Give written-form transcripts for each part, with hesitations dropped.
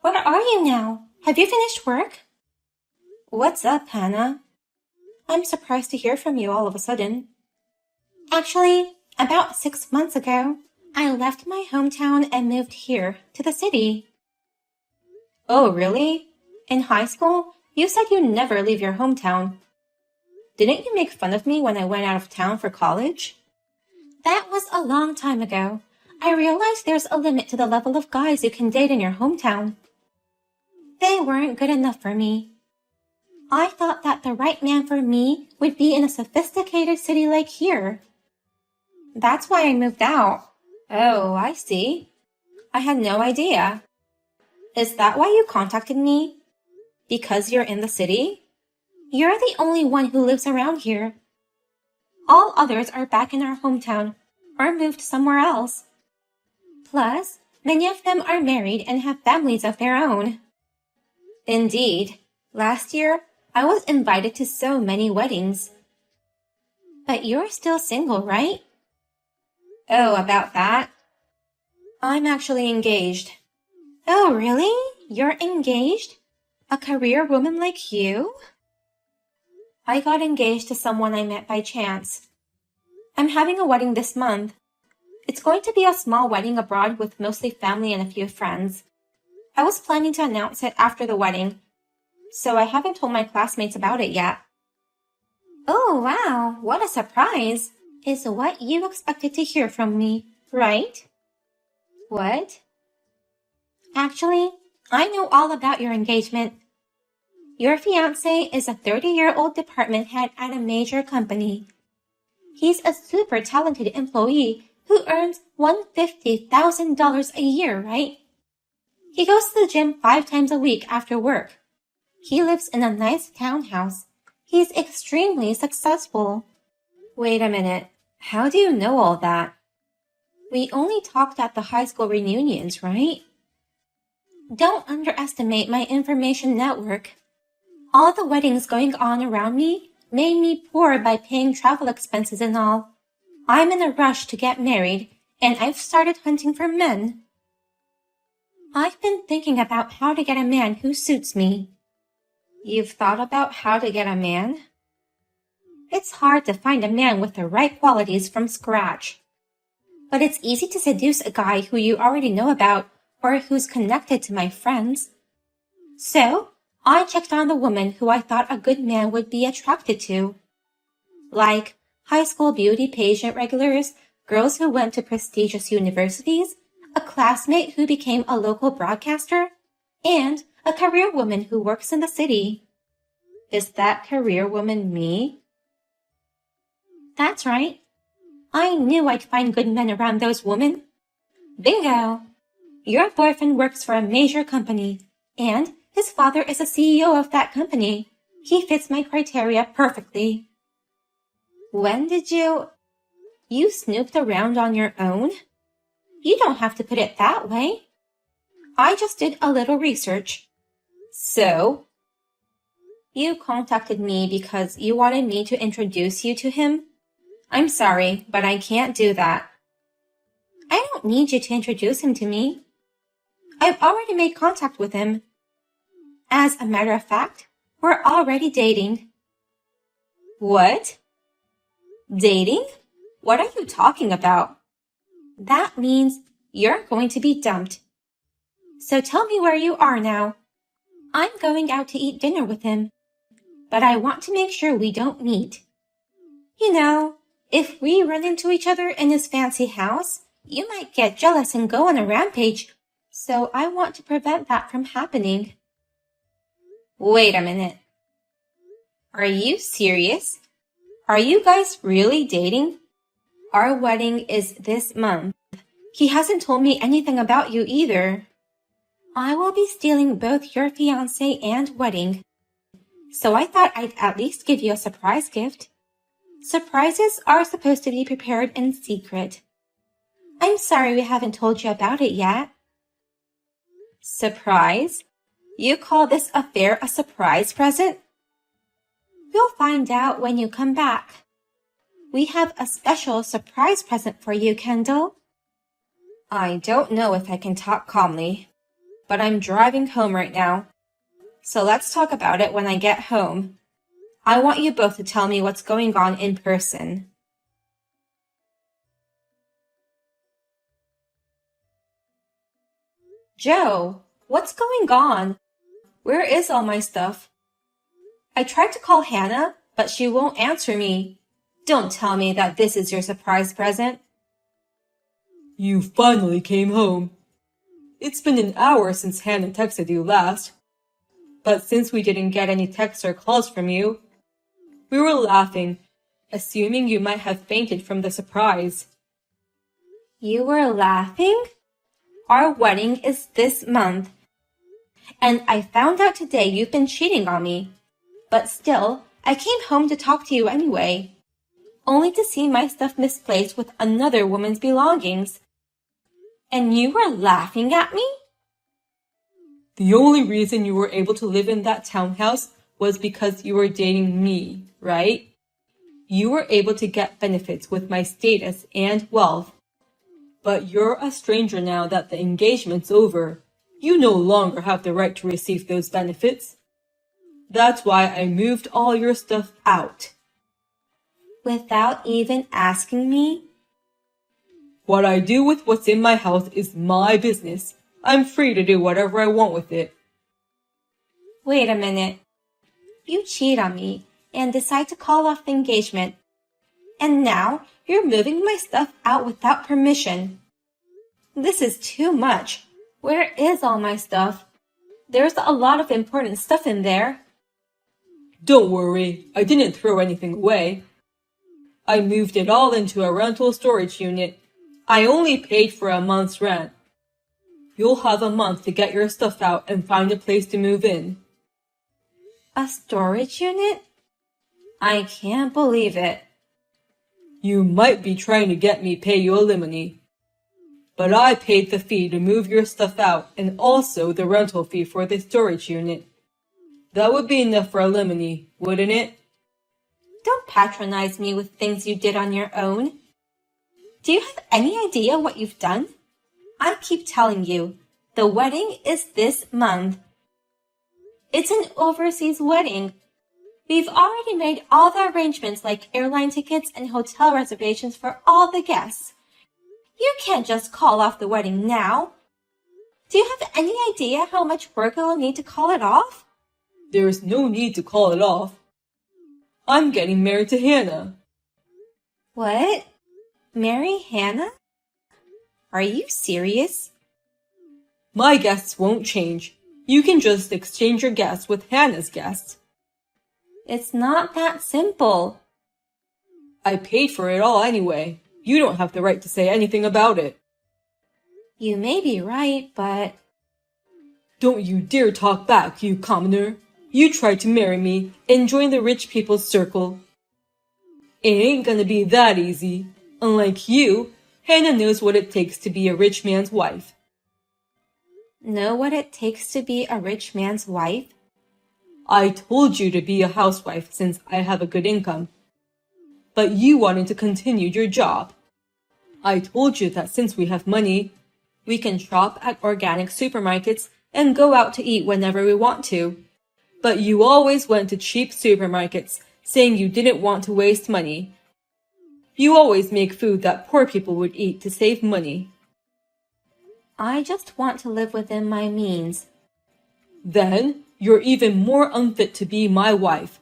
Where are you now? Have you finished work? What's up, Hannah? I'm surprised to hear from you all of a sudden. Actually, about 6 months ago, I left my hometown and moved here to the city. Oh, really? In high school, you said you never leave your hometown. Didn't you make fun of me when I went out of town for college? That was a long time ago. I realized there's a limit to the level of guys you can date in your hometown. They weren't good enough for me. I thought that the right man for me would be in a sophisticated city like here. That's why I moved out. Oh, I see. I had no idea. Is that why you contacted me? Because you're in the city? You're the only one who lives around here. All others are back in our hometown or moved somewhere else. Plus, many of them are married and have families of their own. Indeed, last year I was invited to so many weddings. But you're still single, right? Oh, about that? I'm actually engaged. Oh, really? You're engaged? A career woman like you? I got engaged to someone I met by chance. I'm having a wedding this month. It's going to be a small wedding abroad with mostly family and a few friends. I was planning to announce it after the wedding, so I haven't told my classmates about it yet. Oh, wow, what a surprise! Is what you expected to hear from me, right? What? Actually, I know all about your engagement. Your fiancé is a 30-year-old department head at a major company. He's a super talented employee who earns $150,000 a year, right? He goes to the gym 5 times a week after work. He lives in a nice townhouse. He's extremely successful. Wait a minute. How do you know all that? We only talked at the high school reunions, right? Don't underestimate my information network. All the weddings going on around me made me poor by paying travel expenses and all. I'm in a rush to get married, and I've started hunting for men. I've been thinking about how to get a man who suits me. You've thought about how to get a man? It's hard to find a man with the right qualities from scratch. But it's easy to seduce a guy who you already know about or who's connected to my friends. So, I checked on the woman who I thought a good man would be attracted to. Like high school beauty pageant regulars, girls who went to prestigious universities, a classmate who became a local broadcaster, and a career woman who works in the city. Is that career woman me? That's right. I knew I'd find good men around those women. Bingo! Your boyfriend works for a major company, and his father is the CEO of that company. He fits my criteria perfectly. When did you snooped around on your own? You don't have to put it that way. I just did a little research. So? You contacted me because you wanted me to introduce you to him? I'm sorry, but I can't do that. I don't need you to introduce him to me. I've already made contact with him. As a matter of fact, we're already dating. What? Dating? What are you talking about? That means you're going to be dumped. So tell me where you are now. I'm going out to eat dinner with him, but I want to make sure we don't meet. You know, if we run into each other in his fancy house, you might get jealous and go on a rampage, so I want to prevent that from happening. Wait a minute. Are you serious? Are you guys really dating? Our wedding is this month. He hasn't told me anything about you either. I will be stealing both your fiancé and wedding, so I thought I'd at least give you a surprise gift. Surprises are supposed to be prepared in secret. I'm sorry we haven't told you about it yet. Surprise? You call this affair a surprise present? You'll find out when you come back. We have a special surprise present for you, Kendall. I don't know if I can talk calmly. but I'm driving home right now. So let's talk about it when I get home. I want you both to tell me what's going on in person. Joe, what's going on? Where is all my stuff? I tried to call Hannah, but she won't answer me. Don't tell me that this is your surprise present. You finally came home. It's been an hour since Hannah texted you last. But since we didn't get any texts or calls from you, we were laughing, assuming you might have fainted from the surprise. You were laughing? Our wedding is this month. And I found out today you've been cheating on me. But still, I came home to talk to you anyway. Only to see my stuff misplaced with another woman's belongings. And you were laughing at me? The only reason you were able to live in that townhouse was because you were dating me, right? You were able to get benefits with my status and wealth. But you're a stranger now that the engagement's over. You no longer have the right to receive those benefits. That's why I moved all your stuff out. Without even asking me? What I do with what's in my house is my business. I'm free to do whatever I want with it. Wait a minute. You cheat on me and decide to call off the engagement. And now you're moving my stuff out without permission. This is too much. Where is all my stuff? There's a lot of important stuff in there. Don't worry, I didn't throw anything away. I moved it all into a rental storage unit. I only paid for a month's rent. You'll have a month to get your stuff out and find a place to move in. A storage unit? I can't believe it. You might be trying to get me pay you alimony. But I paid the fee to move your stuff out and also the rental fee for the storage unit. That would be enough for alimony, wouldn't it? Don't patronize me with things you did on your own. Do you have any idea what you've done? I keep telling you, the wedding is this month. It's an overseas wedding. We've already made all the arrangements like airline tickets and hotel reservations for all the guests. You can't just call off the wedding now. Do you have any idea how much work it will need to call it off? There's no need to call it off. I'm getting married to Hannah. What? Marry Hannah? Are you serious? My guests won't change. You can just exchange your guests with Hannah's guests. It's not that simple. I paid for it all anyway. You don't have the right to say anything about it. You may be right, but... Don't you dare talk back, you commoner. You tried to marry me and join the rich people's circle. It ain't gonna be that easy. Unlike you, Hannah knows what it takes to be a rich man's wife. Know what it takes to be a rich man's wife? I told you to be a housewife since I have a good income. But you wanted to continue your job. I told you that since we have money, we can shop at organic supermarkets and go out to eat whenever we want to. But you always went to cheap supermarkets, saying you didn't want to waste money. You always make food that poor people would eat to save money. I just want to live within my means. Then you're even more unfit to be my wife.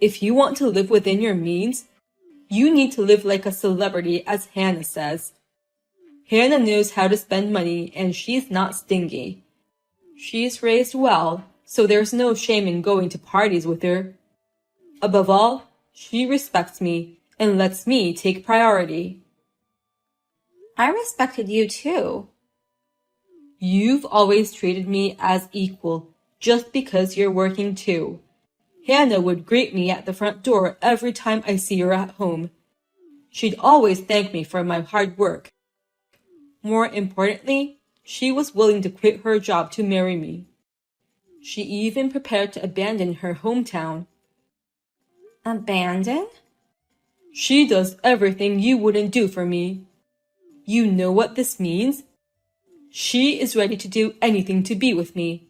If you want to live within your means, you need to live like a celebrity, as Hannah says. Hannah knows how to spend money and she's not stingy. She's raised well, so there's no shame in going to parties with her. Above all, she respects me and lets me take priority. I respected you too. You've always treated me as equal, just because you're working too. Hannah would greet me at the front door every time I see her at home. She'd always thank me for my hard work. More importantly, she was willing to quit her job to marry me. She even prepared to abandon her hometown. Abandon? She does everything you wouldn't do for me. You know what this means? She is ready to do anything to be with me.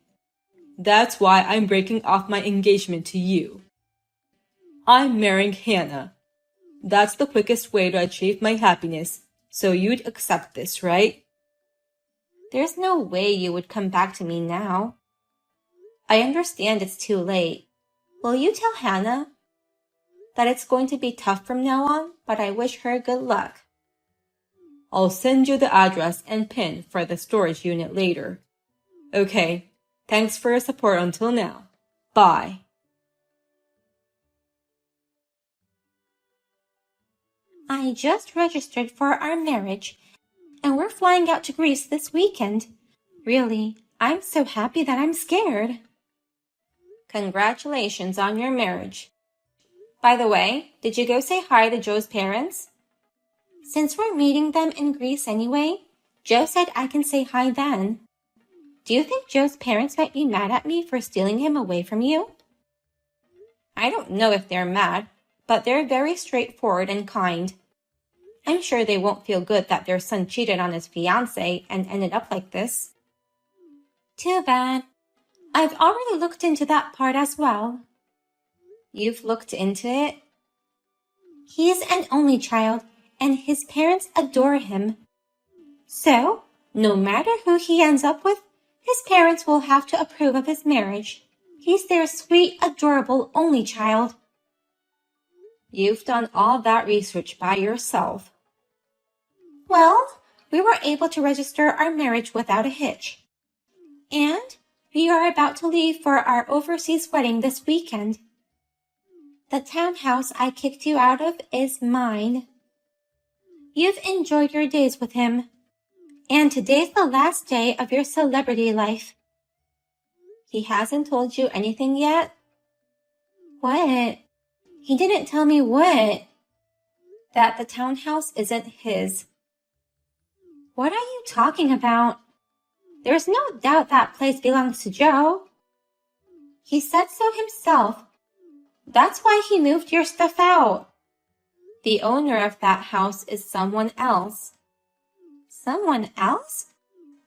That's why I'm breaking off my engagement to you. I'm marrying Hannah. That's the quickest way to achieve my happiness, so you'd accept this, right? There's no way you would come back to me now. I understand it's too late. Will you tell Hannah that it's going to be tough from now on, but I wish her good luck? I'll send you the address and PIN for the storage unit later. Okay, thanks for your support until now. Bye. I just registered for our marriage, and we're flying out to Greece this weekend. Really, I'm so happy that I'm scared. Congratulations on your marriage. By the way, did you go say hi to Joe's parents? Since we're meeting them in Greece anyway, Joe said I can say hi then. Do you think Joe's parents might be mad at me for stealing him away from you? I don't know if they're mad, but they're very straightforward and kind. I'm sure they won't feel good that their son cheated on his fiancée and ended up like this. Too bad. I've already looked into that part as well. You've looked into it? He's an only child, and his parents adore him. So, no matter who he ends up with, his parents will have to approve of his marriage. He's their sweet, adorable only child. You've done all that research by yourself. Well, we were able to register our marriage without a hitch. And we are about to leave for our overseas wedding this weekend. The townhouse I kicked you out of is mine. You've enjoyed your days with him, and today's the last day of your celebrity life. He hasn't told you anything yet? What? He didn't tell me what? That the townhouse isn't his. What are you talking about? There's no doubt that place belongs to Joe. He said so himself. That's why he moved your stuff out. The owner of that house is someone else. Someone else?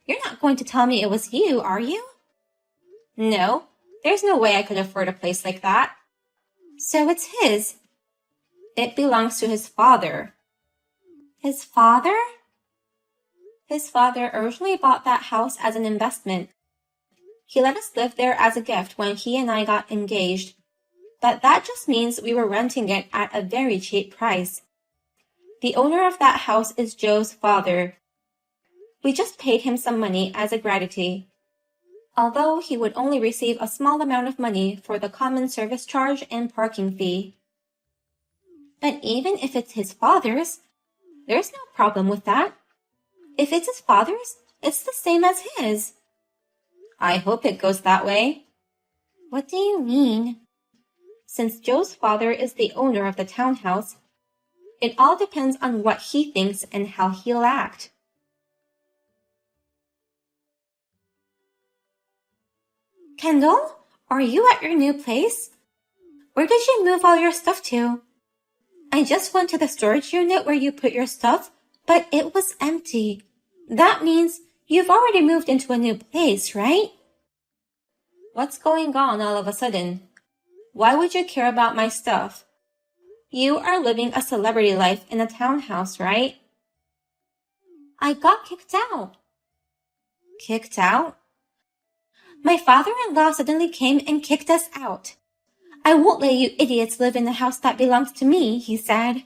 You're not going to tell me it was you, are you? No, there's no way I could afford a place like that. So it's his. It belongs to his father. His father? His father originally bought that house as an investment. He let us live there as a gift when he and I got engaged. But that just means we were renting it at a very cheap price. The owner of that house is Joe's father. We just paid him some money as a gratitude, although he would only receive a small amount of money for the common service charge and parking fee. But even if it's his father's, there's no problem with that. If it's his father's, it's the same as his. I hope it goes that way. What do you mean? Since Joe's father is the owner of the townhouse, it all depends on what he thinks and how he'll act. Kendall, are you at your new place? Where did you move all your stuff to? I just went to the storage unit where you put your stuff, but it was empty. That means you've already moved into a new place, right? What's going on all of a sudden? Why would you care about my stuff? You are living a celebrity life in a townhouse, right? I got kicked out. Kicked out? My father-in-law suddenly came and kicked us out. I won't let you idiots live in the house that belongs to me, he said.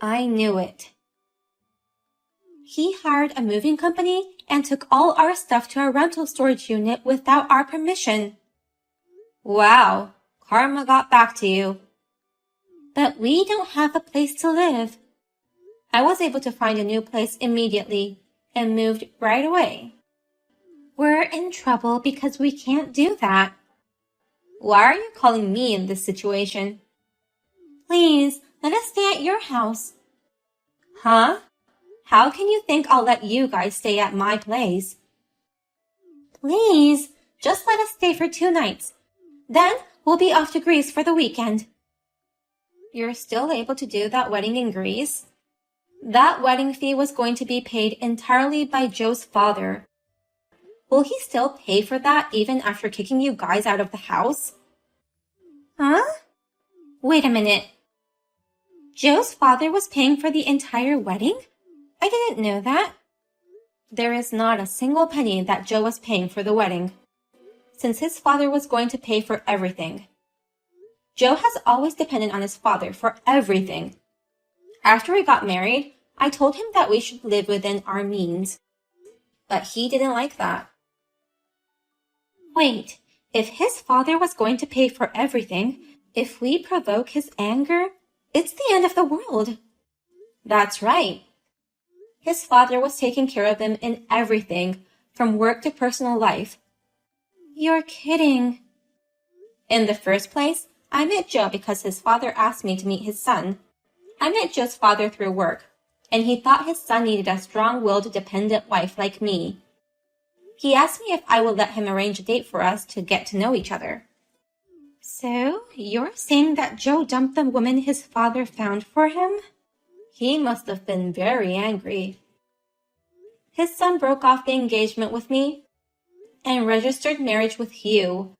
I knew it. He hired a moving company and took all our stuff to a rental storage unit without our permission. Wow, karma got back to you. But we don't have a place to live. I was able to find a new place immediately and moved right away. We're in trouble because we can't do that. Why are you calling me in this situation? Please, let us stay at your house. Huh? How can you think I'll let you guys stay at my place? Please, just let us stay for 2 nights. Then we'll be off to Greece for the weekend. You're still able to do that wedding in Greece? That wedding fee was going to be paid entirely by Joe's father. Will he still pay for that even after kicking you guys out of the house? Huh? Wait a minute. Joe's father was paying for the entire wedding? I didn't know that. There is not a single penny that Joe was paying for the wedding, since his father was going to pay for everything. Joe has always depended on his father for everything. After we got married, I told him that we should live within our means, but he didn't like that. Wait, if his father was going to pay for everything, if we provoke his anger, it's the end of the world. That's right. His father was taking care of him in everything, from work to personal life. You're kidding. In the first place, I met Joe because his father asked me to meet his son. I met Joe's father through work, and he thought his son needed a strong-willed, dependent wife like me. He asked me if I would let him arrange a date for us to get to know each other. So, you're saying that Joe dumped the woman his father found for him? He must have been very angry. His son broke off the engagement with me and registered marriage with you,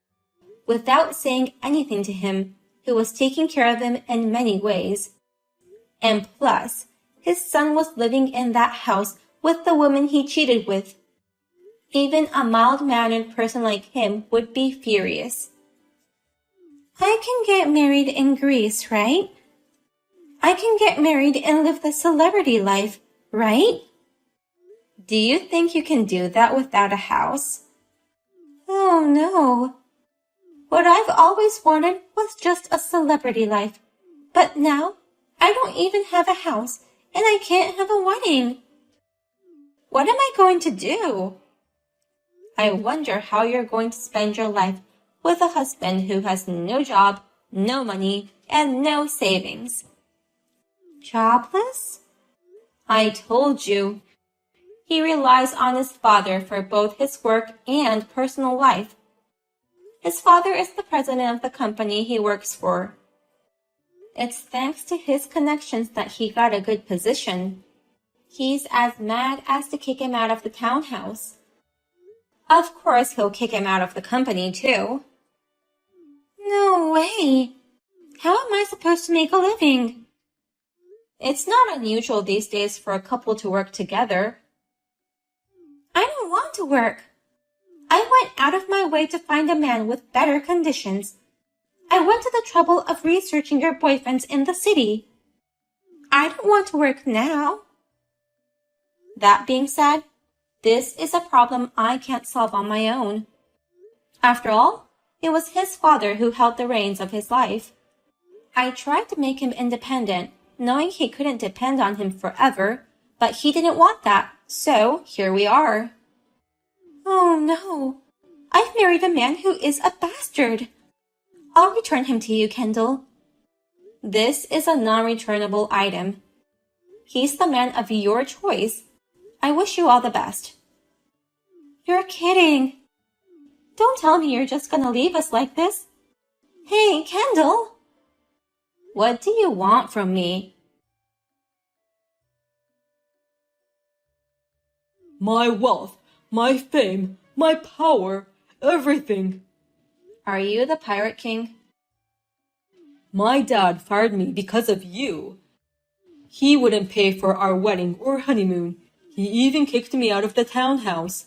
without saying anything to him, who was taking care of him in many ways. And plus, his son was living in that house with the woman he cheated with. Even a mild-mannered person like him would be furious. I can get married in Greece, right? I can get married and live the celebrity life, right? Do you think you can do that without a house? Oh no. What I've always wanted was just a celebrity life. But now, I don't even have a house and I can't have a wedding. What am I going to do? I wonder how you're going to spend your life with a husband who has no job, no money, and no savings. Jobless? I told you. He relies on his father for both his work and personal life. His father is the president of the company he works for. It's thanks to his connections that he got a good position. He's as mad as to kick him out of the townhouse. Of course, he'll kick him out of the company, too. No way! How am I supposed to make a living? It's not unusual these days for a couple to work together. I don't want to work. I went out of my way to find a man with better conditions. I went to the trouble of researching your boyfriends in the city. I don't want to work now. That being said, this is a problem I can't solve on my own. After all, it was his father who held the reins of his life. I tried to make him independent, knowing he couldn't depend on him forever, but he didn't want that, so here we are. Oh no, I've married a man who is a bastard. I'll return him to you, Kendall. This is a non-returnable item. He's the man of your choice. I wish you all the best. You're kidding. Don't tell me you're just gonna leave us like this. Hey, Kendall. What do you want from me? My wealth, my fame, my power, everything. Are you the Pirate King? My dad fired me because of you. He wouldn't pay for our wedding or honeymoon. He even kicked me out of the townhouse.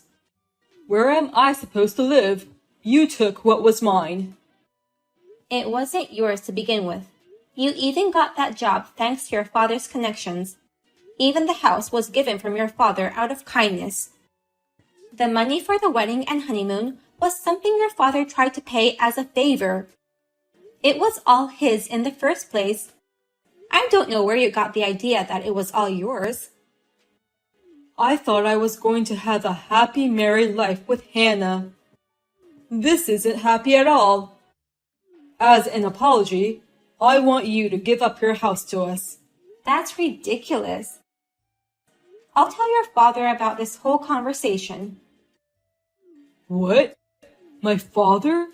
Where am I supposed to live? You took what was mine. It wasn't yours to begin with. You even got that job thanks to your father's connections. Even the house was given from your father out of kindness. The money for the wedding and honeymoon was something your father tried to pay as a favor. It was all his in the first place. I don't know where you got the idea that it was all yours. I thought I was going to have a happy married life with Hannah. This isn't happy at all. As an apology, I want you to give up your house to us. That's ridiculous. I'll tell your father about this whole conversation. What? My father?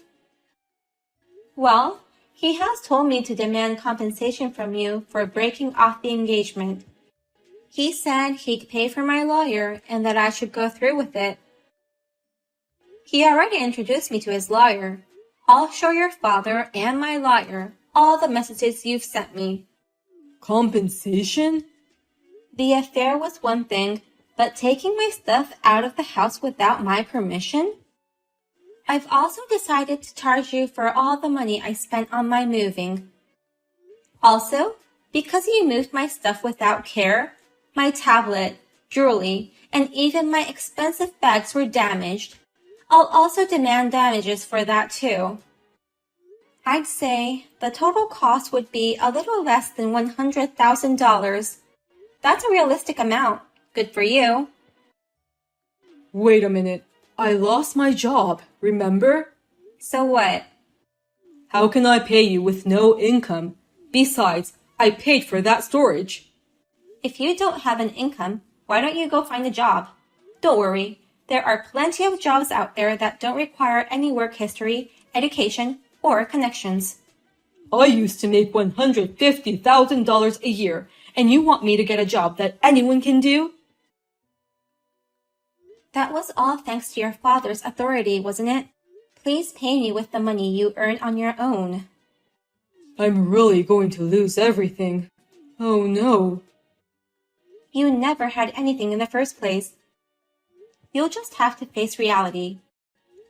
Well, he has told me to demand compensation from you for breaking off the engagement. He said he'd pay for my lawyer and that I should go through with it. He already introduced me to his lawyer. I'll show your father and my lawyer all the messages you've sent me. Compensation? The affair was one thing, but taking my stuff out of the house without my permission? I've also decided to charge you for all the money I spent on my moving. Also, because you moved my stuff without care, my tablet, jewelry, and even my expensive bags were damaged. I'll also demand damages for that too. I'd say the total cost would be a little less than $100,000. That's a realistic amount. Good for you. Wait a minute. I lost my job, remember? So what? How can I pay you with no income? Besides, I paid for that storage. If you don't have an income, why don't you go find a job? Don't worry. There are plenty of jobs out there that don't require any work history, education, or connections. I used to make $150,000 a year, and you want me to get a job that anyone can do? That was all thanks to your father's authority, wasn't it? Please pay me with the money you earn on your own. I'm really going to lose everything. Oh no. You never had anything in the first place. You'll just have to face reality.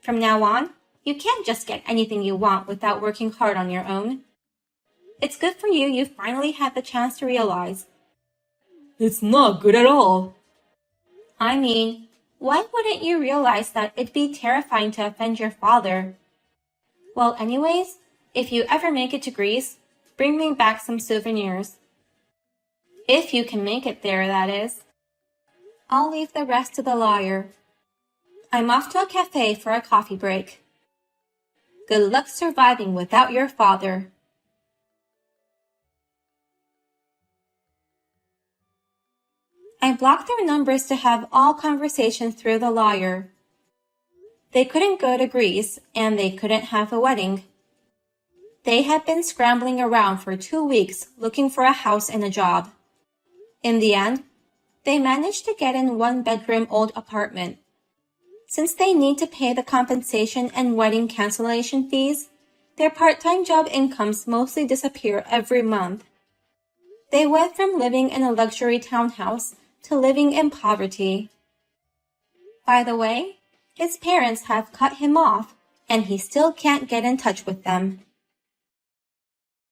From now on, you can't just get anything you want without working hard on your own. It's good for you you finally had the chance to realize. It's not good at all. I mean, why wouldn't you realize that it'd be terrifying to offend your father? Well, anyways, if you ever make it to Greece, bring me back some souvenirs. If you can make it there, that is. I'll leave the rest to the lawyer. I'm off to a cafe for a coffee break. Good luck surviving without your father. I blocked their numbers to have all conversations through the lawyer. They couldn't go to Greece, and they couldn't have a wedding. They had been scrambling around for 2 weeks looking for a house and a job. In the end, they managed to get in one-bedroom old apartment. Since they need to pay the compensation and wedding cancellation fees, their part-time job incomes mostly disappear every month. They went from living in a luxury townhouse to living in poverty. By the way, his parents have cut him off, and he still can't get in touch with them.